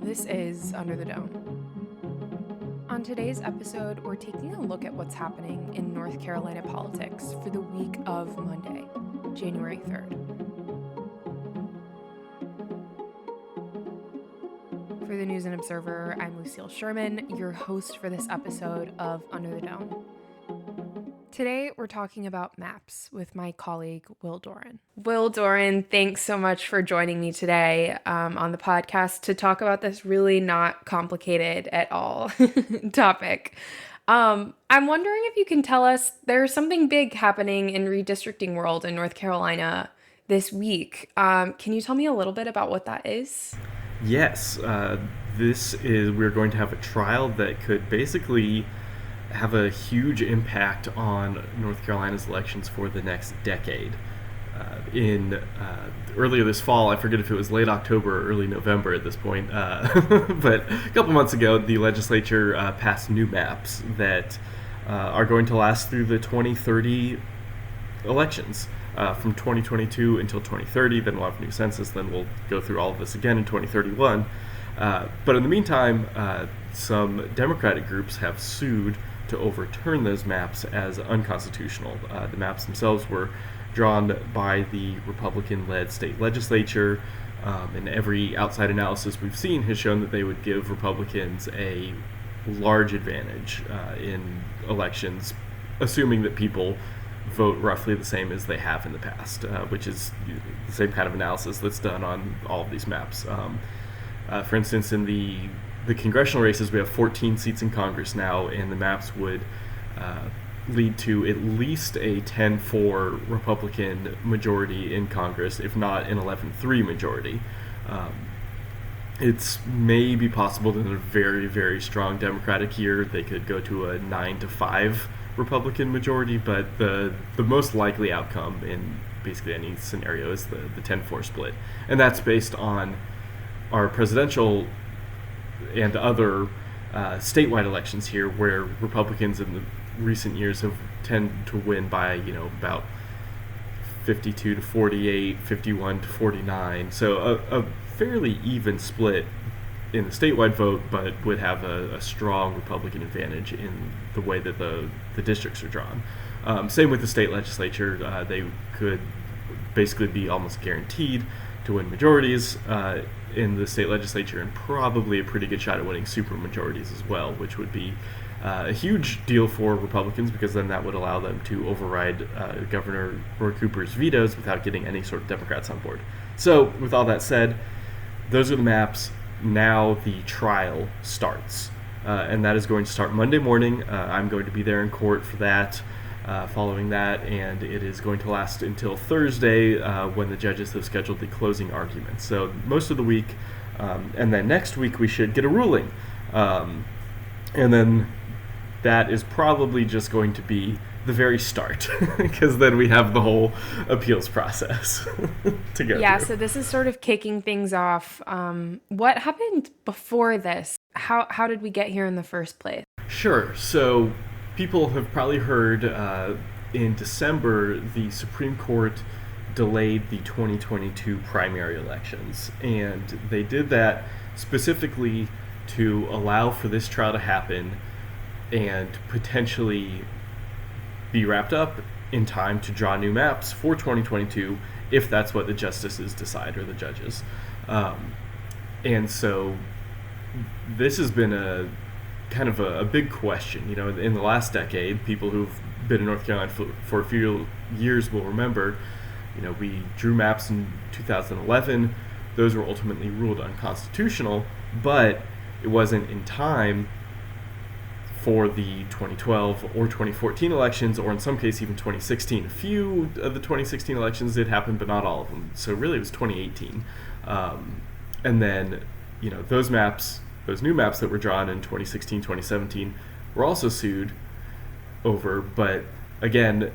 This is Under the Dome. On today's episode, we're taking a look at what's happening in North Carolina politics for the week of Monday, January 3rd. For the News and Observer, I'm Lucille Sherman, your host for this episode of Under the Dome. Today, we're talking about maps with my colleague, Will Doran. Will Doran, thanks so much for joining me today on the podcast to talk about this really not complicated at all topic. I'm wondering if you can tell us, there's something big happening in redistricting world in North Carolina this week. Can you tell me a little bit about what that is? Yes, we're going to have a trial that could basically have a huge impact on North Carolina's elections for the next decade. Earlier this fall, I forget if it was late October or early November at this point, but a couple months ago, the legislature passed new maps that are going to last through the 2030 elections. From 2022 until 2030, then we'll have a new census, then we'll go through all of this again in 2031. But in the meantime, some Democratic groups have sued to overturn those maps as unconstitutional. The maps themselves were drawn by the Republican-led state legislature, and every outside analysis we've seen has shown that they would give Republicans a large advantage in elections, assuming that people vote roughly the same as they have in the past, which is the same kind of analysis that's done on all of these maps. For instance, in the congressional races, we have 14 seats in Congress now, and the maps would lead to at least a 10-4 Republican majority in Congress, if not an 11-3 majority. It's maybe possible that in a very, very strong Democratic year, they could go to a 9-5 Republican majority, but the most likely outcome in basically any scenario is the 10-4 split. And that's based on our presidential and other statewide elections here, where Republicans in the recent years have tended to win by, about 52-48, 51-49. So a fairly even split in the statewide vote, but would have a strong Republican advantage in the way that the districts are drawn. Same with the state legislature. They could basically be almost guaranteed to win majorities in the state legislature, and probably a pretty good shot at winning supermajorities as well, which would be a huge deal for Republicans, because then that would allow them to override Governor Roy Cooper's vetoes without getting any sort of Democrats on board. So with all that said, those are the maps. Now the trial starts, and that is going to start Monday morning. I'm going to be there in court for that, following that, and it is going to last until Thursday when the judges have scheduled the closing arguments. So most of the week, and then next week we should get a ruling. And then that is probably just going to be the very start, because then we have the whole appeals process to go through. So this is sort of kicking things off. What happened before this? How did we get here in the first place? Sure. So people have probably heard in December, the Supreme Court delayed the 2022 primary elections, and they did that specifically to allow for this trial to happen and potentially be wrapped up in time to draw new maps for 2022, if that's what the justices decide, or the judges. And so this has been a kind of a big question. In the last decade, people who've been in North Carolina for a few years will remember, we drew maps in 2011. Those were ultimately ruled unconstitutional, but it wasn't in time for the 2012 or 2014 elections, or in some cases even 2016. A few of the 2016 elections did happen, but not all of them. So really it was 2018. And then, those new maps that were drawn in 2016, 2017 were also sued over, but again,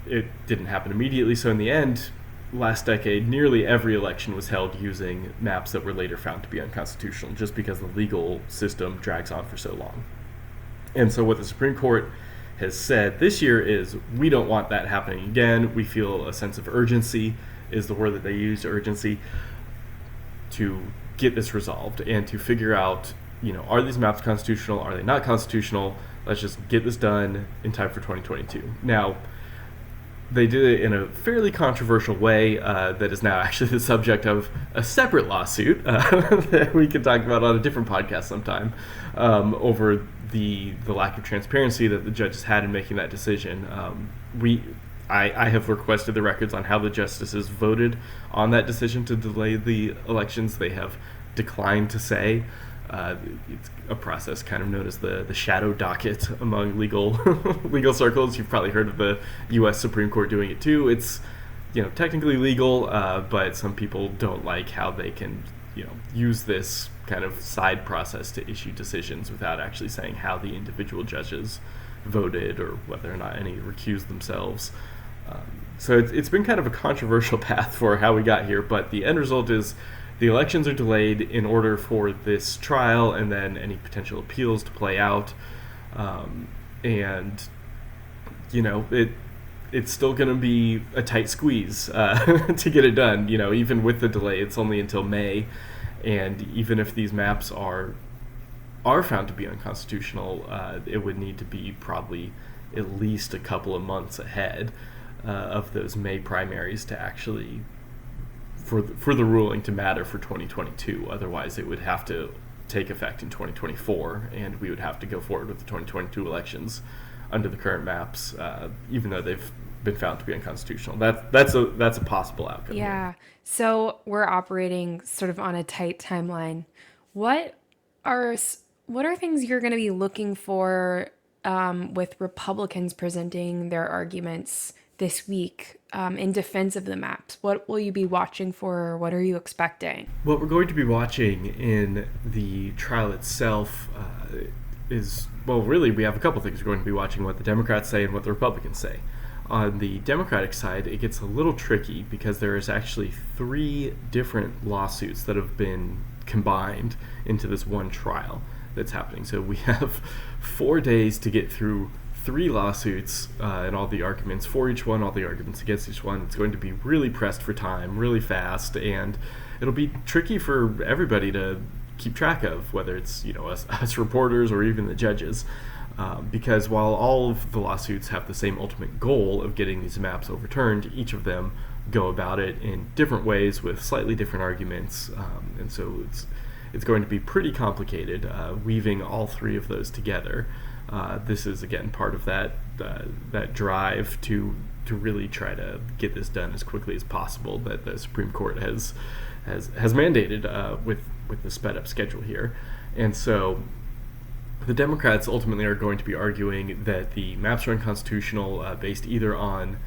it didn't happen immediately. So in the end, last decade, nearly every election was held using maps that were later found to be unconstitutional, just because the legal system drags on for so long. And so what the Supreme Court has said this year is, we don't want that happening again. We feel a sense of urgency, is the word that they use, urgency, to get this resolved and to figure out, are these maps constitutional? Are they not constitutional? Let's just get this done in time for 2022. Now, they did it in a fairly controversial way that is now actually the subject of a separate lawsuit that we can talk about on a different podcast sometime, over the lack of transparency that the judges had in making that decision. I have requested the records on how the justices voted on that decision to delay the elections. They have declined to say. It's a process kind of known as the shadow docket among legal circles. You've probably heard of the U.S. Supreme Court doing it too. It's technically legal, but some people don't like how they can use this kind of side process to issue decisions without actually saying how the individual judges voted or whether or not any recused themselves. So it's been kind of a controversial path for how we got here, but the end result is the elections are delayed in order for this trial and then any potential appeals to play out. And it's still going to be a tight squeeze to get it done. Even with the delay, it's only until May. And even if these maps are found to be unconstitutional, it would need to be probably at least a couple of months ahead of those May primaries to actually, for the ruling to matter for 2022. Otherwise, it would have to take effect in 2024, and we would have to go forward with the 2022 elections under the current maps, even though they've been found to be unconstitutional. That's a possible outcome. Yeah. So we're operating sort of on a tight timeline. What are things you're going to be looking for with Republicans presenting their arguments this week in defense of the maps? What will you be watching for? What are you expecting? What we're going to be watching in the trial itself is, well, really, we have a couple things. We're going to be watching what the Democrats say and what the Republicans say. On the Democratic side, it gets a little tricky because there is actually 3 different lawsuits that have been combined into this one trial that's happening. So we have 4 days to get through 3 lawsuits and all the arguments for each one, all the arguments against each one. It's going to be really pressed for time, really fast, and it'll be tricky for everybody to keep track of, whether it's us reporters or even the judges, because while all of the lawsuits have the same ultimate goal of getting these maps overturned, each of them go about it in different ways with slightly different arguments, and so it's going to be pretty complicated weaving all 3 of those together. This is, again, part of that drive to really try to get this done as quickly as possible that the Supreme Court has mandated with the sped up schedule here. And so the Democrats ultimately are going to be arguing that the maps are unconstitutional based either on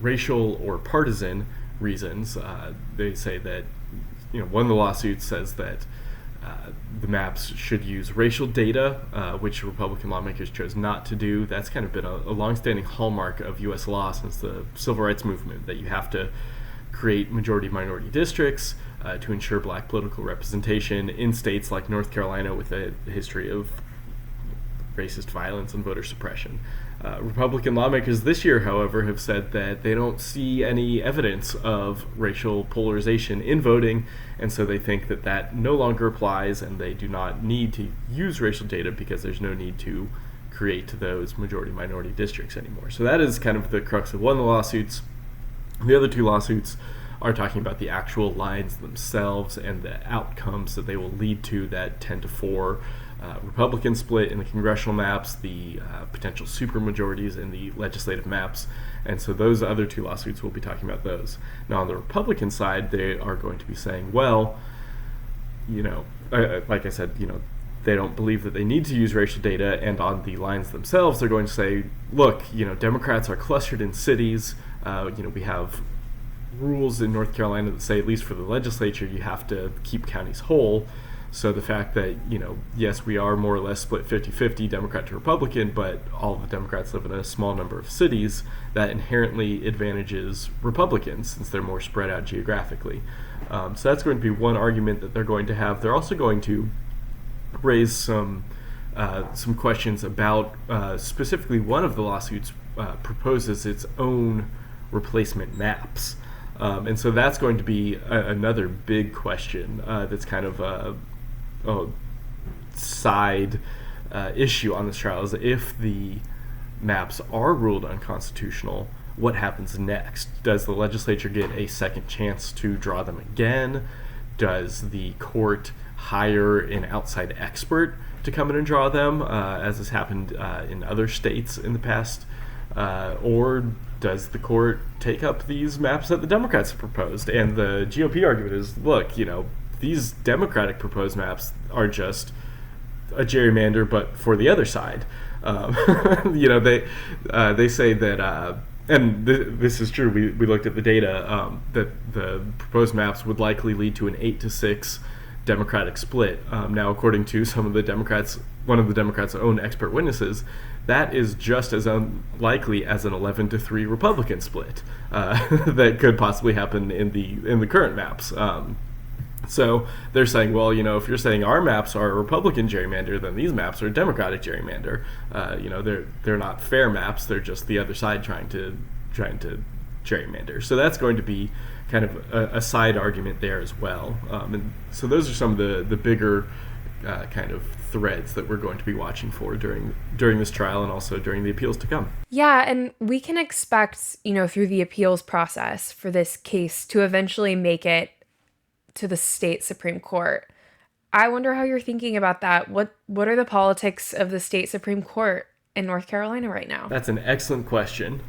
racial or partisan reasons. They say that one of the lawsuits says that the maps should use racial data, which Republican lawmakers chose not to do. That's kind of been a longstanding hallmark of U.S. law since the Civil Rights Movement, that you have to create majority-minority districts to ensure black political representation in states like North Carolina with a history of racist violence and voter suppression. Republican lawmakers this year, however, have said that they don't see any evidence of racial polarization in voting, and so they think that no longer applies, and they do not need to use racial data because there's no need to create those majority-minority districts anymore. So that is kind of the crux of one of the lawsuits. The other 2 lawsuits are talking about the actual lines themselves and the outcomes that they will lead to, that 10-4 Republican split in the congressional maps, the potential supermajorities in the legislative maps, and so those other 2 lawsuits, we'll be talking about those. Now, on the Republican side, they are going to be saying, well, like I said, they don't believe that they need to use racial data, and on the lines themselves, they're going to say, look, Democrats are clustered in cities. We have rules in North Carolina that say, at least for the legislature, you have to keep counties whole. So the fact that, yes, we are more or less split 50-50 Democrat to Republican, but all of the Democrats live in a small number of cities, that inherently advantages Republicans since they're more spread out geographically. So that's going to be one argument that they're going to have. They're also going to raise some some questions about specifically one of the lawsuits proposes its own replacement maps. And so that's going to be another big question that's kind of a side issue on this trial, is if the maps are ruled unconstitutional, what happens next? Does the legislature get a second chance to draw them again? Does the court hire an outside expert to come in and draw them, as has happened in other states in the past? Or does the court take up these maps that the Democrats have proposed? And the GOP argument is, look, these Democratic proposed maps are just a gerrymander, but for the other side. They say that, and this is true. We looked at the data that the proposed maps would likely lead to an 8-6 Democratic split. Now, according to some of the Democrats, one of the Democrats' own expert witnesses, that is just as unlikely as an 11-3 Republican split that could possibly happen in the current maps. So they're saying, well, if you're saying our maps are a Republican gerrymander, then these maps are a Democratic gerrymander. They're not fair maps. They're just the other side trying to gerrymander. So that's going to be kind of a side argument there as well. And so those are some of the bigger kind of threads that we're going to be watching for during this trial and also during the appeals to come. Yeah, and we can expect, through the appeals process for this case to eventually make it to the state Supreme Court. I wonder how you're thinking about that. What are the politics of the state Supreme Court in North Carolina right now? That's an excellent question.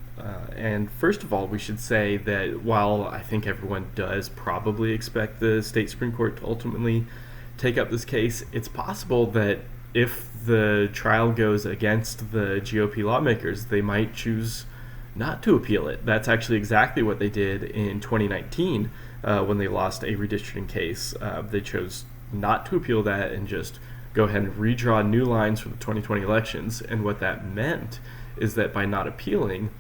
And first of all, we should say that while I think everyone does probably expect the state Supreme Court to ultimately take up this case, it's possible that if the trial goes against the GOP lawmakers, they might choose not to appeal it. That's actually exactly what they did in 2019 when they lost a redistricting case. They chose not to appeal that and just go ahead and redraw new lines for the 2020 elections. And what that meant is that by not appealing,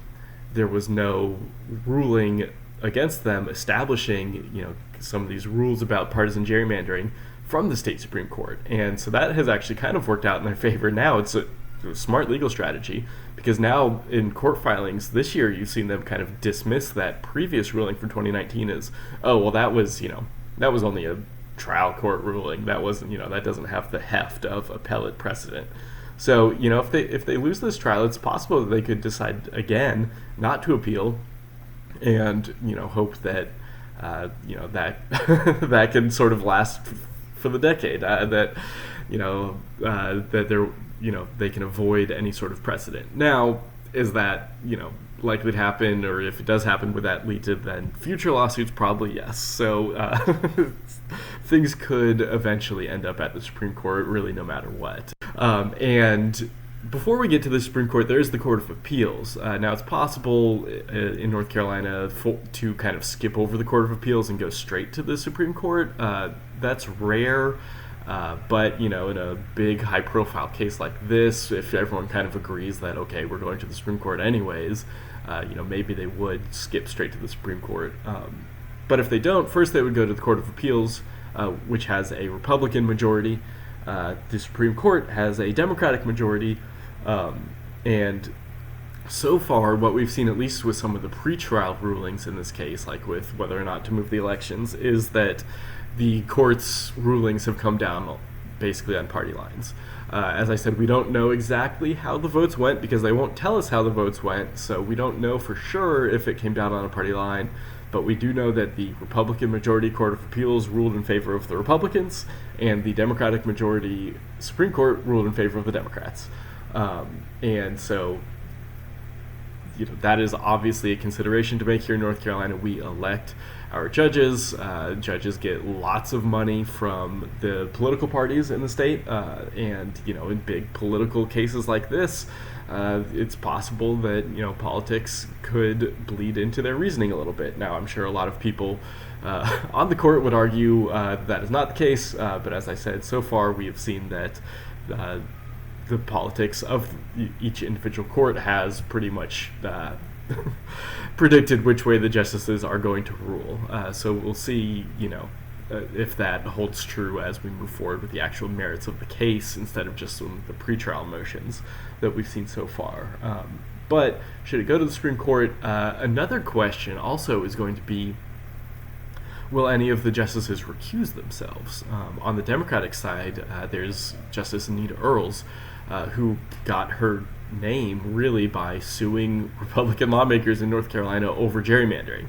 there was no ruling against them establishing, some of these rules about partisan gerrymandering from the state Supreme Court. And so that has actually kind of worked out in their favor. Now it's a smart legal strategy, because now in court filings this year, you've seen them kind of dismiss that previous ruling from 2019 as, oh, well, that was only a trial court ruling. That wasn't, that doesn't have the heft of appellate precedent. So, if they lose this trial, it's possible that they could decide again not to appeal, and hope that that can sort of last for the decade. That they're they can avoid any sort of precedent. Now, is that likely to happen, or if it does happen, would that lead to then future lawsuits? Probably yes. So things could eventually end up at the Supreme Court, really, no matter what. And before we get to the Supreme Court, there is the Court of Appeals. Now, it's possible in North Carolina to kind of skip over the Court of Appeals and go straight to the Supreme Court. That's rare. But, in a big high-profile case like this, if everyone kind of agrees that, okay, we're going to the Supreme Court anyways, maybe they would skip straight to the Supreme Court. But if they don't, first they would go to the Court of Appeals, which has a Republican majority. The Supreme Court has a Democratic majority. And so far, what we've seen, at least with some of the pretrial rulings in this case, like with whether or not to move the elections, is that the court's rulings have come down basically on party lines. As I said, we don't know exactly how the votes went because they won't tell us how the votes went, so we don't know for sure if it came down on a party line, but we do know that the Republican majority Court of Appeals ruled in favor of the Republicans, and the Democratic majority Supreme Court ruled in favor of the Democrats. And so that is obviously a consideration to make here in North Carolina. We elect our judges. Judges get lots of money from the political parties in the state, and in big political cases like this, it's possible that politics could bleed into their reasoning a little bit. Now, I'm sure a lot of people on the court would argue that is not the case, but as I said, so far we have seen that the politics of each individual court has pretty much predicted which way the justices are going to rule. So we'll see, if that holds true as we move forward with the actual merits of the case instead of just some of the pretrial motions that we've seen so far. But should it go to the Supreme Court, another question also is going to be, will any of the justices recuse themselves? On the Democratic side, there's Justice Anita Earls, who got her name really by suing Republican lawmakers in North Carolina over gerrymandering.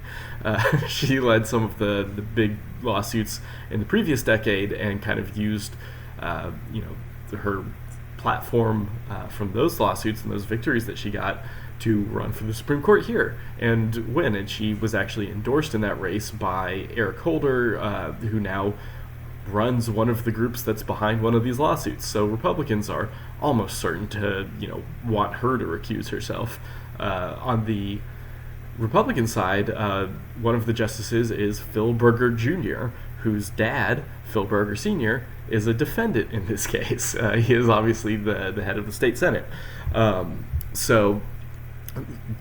She led some of the big lawsuits in the previous decade and kind of used her platform from those lawsuits and those victories that she got to run for the Supreme Court here and win. And she was actually endorsed in that race by Eric Holder, who now runs one of the groups that's behind one of these lawsuits. So Republicans are almost certain to, want her to recuse herself. On the Republican side, one of the justices is Phil Berger Jr., whose dad, Phil Berger Sr., is a defendant in this case. He is obviously the head of the state Senate. So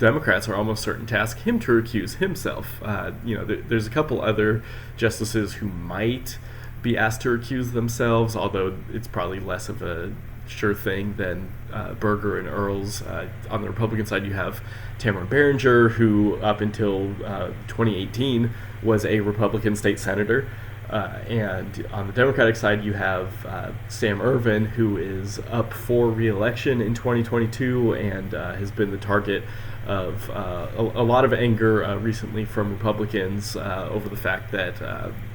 Democrats are almost certain to ask him to recuse himself. There's a couple other justices who might be asked to recuse themselves, although it's probably less of a sure thing than Berger and Earls. On the Republican side, you have Tamara Behringer, who up until 2018 was a Republican state senator. And on the Democratic side, you have Sam Ervin, who is up for re-election in 2022 and has been the target of a lot of anger recently from Republicans over the fact that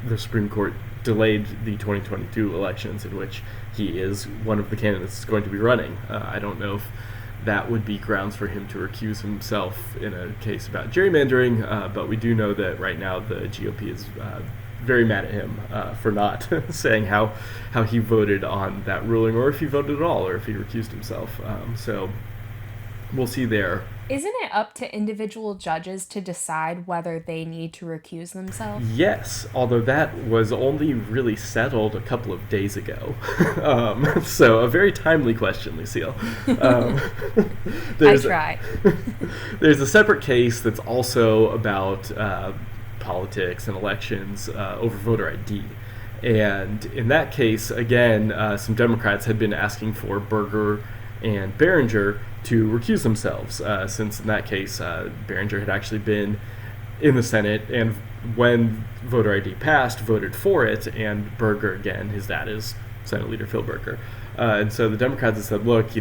the Supreme Court delayed the 2022 elections in which he is one of the candidates going to be running. I don't know if that would be grounds for him to recuse himself in a case about gerrymandering, but we do know that right now the GOP is very mad at him for not saying how he voted on that ruling, or if he voted at all, or if he recused himself. So we'll see there. Isn't it up to individual judges to decide whether they need to recuse themselves? Yes, although that was only really settled a couple of days ago. So a very timely question, Lucille. I try. There's a separate case that's also about politics and elections over voter ID. And in that case, again, some Democrats had been asking for Berger and Behringer to recuse themselves, since in that case, Behringer had actually been in the Senate and when voter ID passed, voted for it, and Berger, again, his dad is Senate Leader Phil Berger. And so the Democrats have said, look,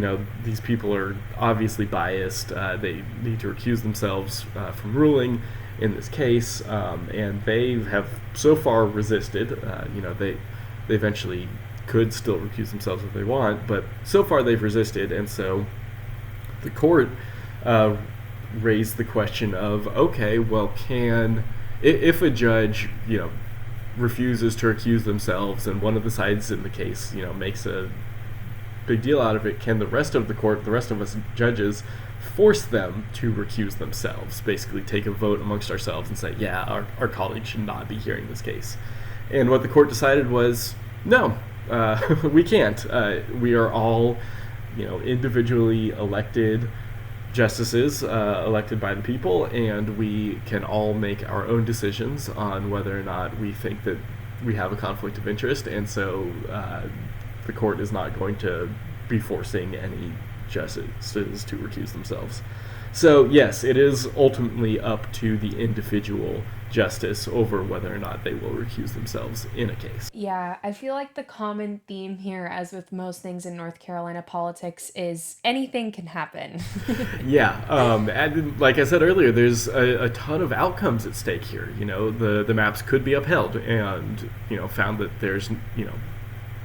these people are obviously biased. They need to recuse themselves from ruling in this case, and they have so far resisted. They eventually could still recuse themselves if they want, but so far they've resisted, and so the court raised the question of, okay, well, if a judge, refuses to recuse themselves and one of the sides in the case, makes a big deal out of it, can the rest of the court, the rest of us judges, force them to recuse themselves, basically take a vote amongst ourselves and say, yeah, our colleague should not be hearing this case? And what the court decided was, no, we can't. We are all, individually elected justices, elected by the people, and we can all make our own decisions on whether or not we think that we have a conflict of interest, and so the court is not going to be forcing any justices to recuse themselves. So yes, it is ultimately up to the individual justice over whether or not they will recuse themselves in a case. Yeah, I feel like the common theme here, as with most things in North Carolina politics, is anything can happen. Yeah, and like I said earlier, there's a ton of outcomes at stake here. The maps could be upheld and, found that there's,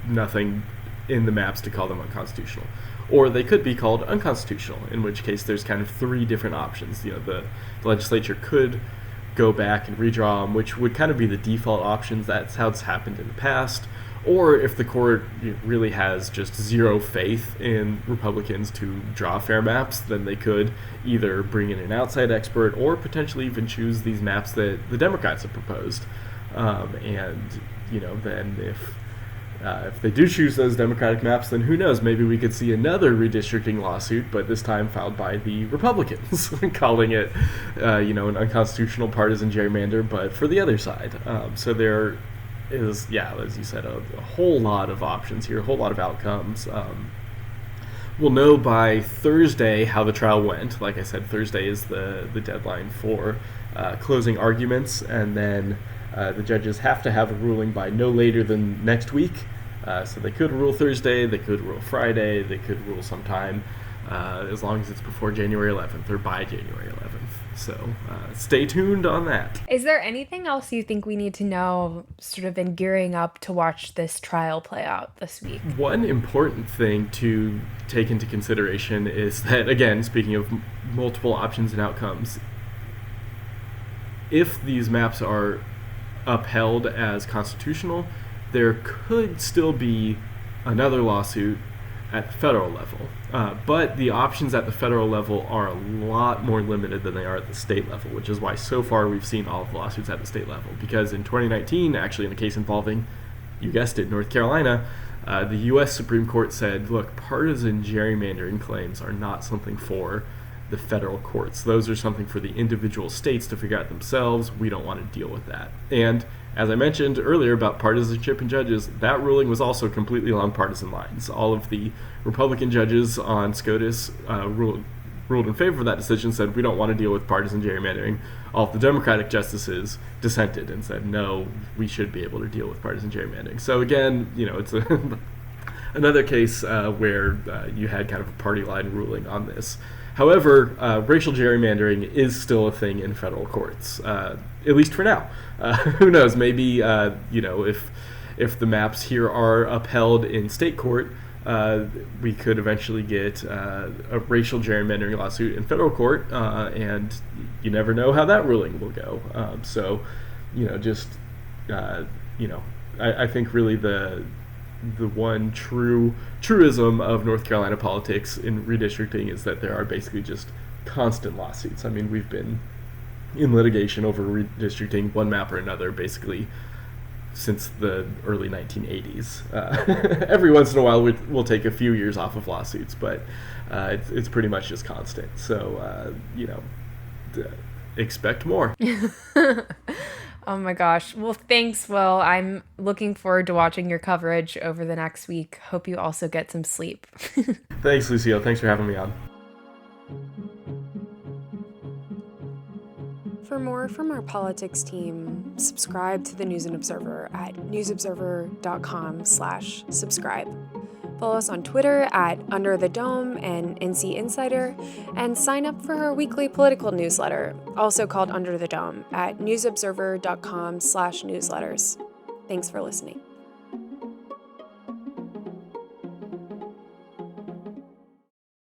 nothing in the maps to call them unconstitutional. Or they could be called unconstitutional, in which case there's kind of three different options. The legislature could go back and redraw them, which would kind of be the default options. That's how it's happened in the past. Or if the court really has just zero faith in Republicans to draw fair maps, then they could either bring in an outside expert or potentially even choose these maps that the Democrats have proposed. Then if they do choose those Democratic maps, then who knows, maybe we could see another redistricting lawsuit, but this time filed by the Republicans, calling it, an unconstitutional partisan gerrymander, but for the other side. So there is, yeah, as you said, a whole lot of options here, a whole lot of outcomes. We'll know by Thursday how the trial went. Like I said, Thursday is the deadline for closing arguments, and then the judges have to have a ruling by no later than next week. So they could rule Thursday, they could rule Friday, they could rule sometime as long as it's before January 11th or by January 11th. So stay tuned on that. Is there anything else you think we need to know sort of in gearing up to watch this trial play out this week? One important thing to take into consideration is that, again, speaking of multiple options and outcomes, if these maps are upheld as constitutional, there could still be another lawsuit at the federal level. But the options at the federal level are a lot more limited than they are at the state level, which is why so far we've seen all of the lawsuits at the state level. Because in 2019, actually in a case involving, you guessed it, North Carolina, the U.S. Supreme Court said, look, partisan gerrymandering claims are not something for the federal courts. Those are something for the individual states to figure out themselves. We don't want to deal with that. And as I mentioned earlier about partisanship in judges, that ruling was also completely along partisan lines. All of the Republican judges on SCOTUS ruled in favor of that decision, said we don't want to deal with partisan gerrymandering. All of the Democratic justices dissented and said, no, we should be able to deal with partisan gerrymandering. So again, it's another case where you had kind of a party line ruling on this. However, racial gerrymandering is still a thing in federal courts, at least for now. Who knows? Maybe if the maps here are upheld in state court, we could eventually get a racial gerrymandering lawsuit in federal court, and you never know how that ruling will go. I think really the one truism of North Carolina politics in redistricting is that there are basically just constant lawsuits. I mean, we've been in litigation over redistricting one map or another basically since the early 1980s. Every once in a while we'll take a few years off of lawsuits, but it's pretty much just constant. So, expect more. Oh my gosh. Well, thanks, Will. I'm looking forward to watching your coverage over the next week. Hope you also get some sleep. Thanks, Lucille. Thanks for having me on. For more from our politics team, subscribe to the News and Observer at newsobserver.com/subscribe. Follow us on Twitter at Under the Dome and NC Insider, and sign up for our weekly political newsletter, also called Under the Dome, at newsobserver.com/newsletters. Thanks for listening.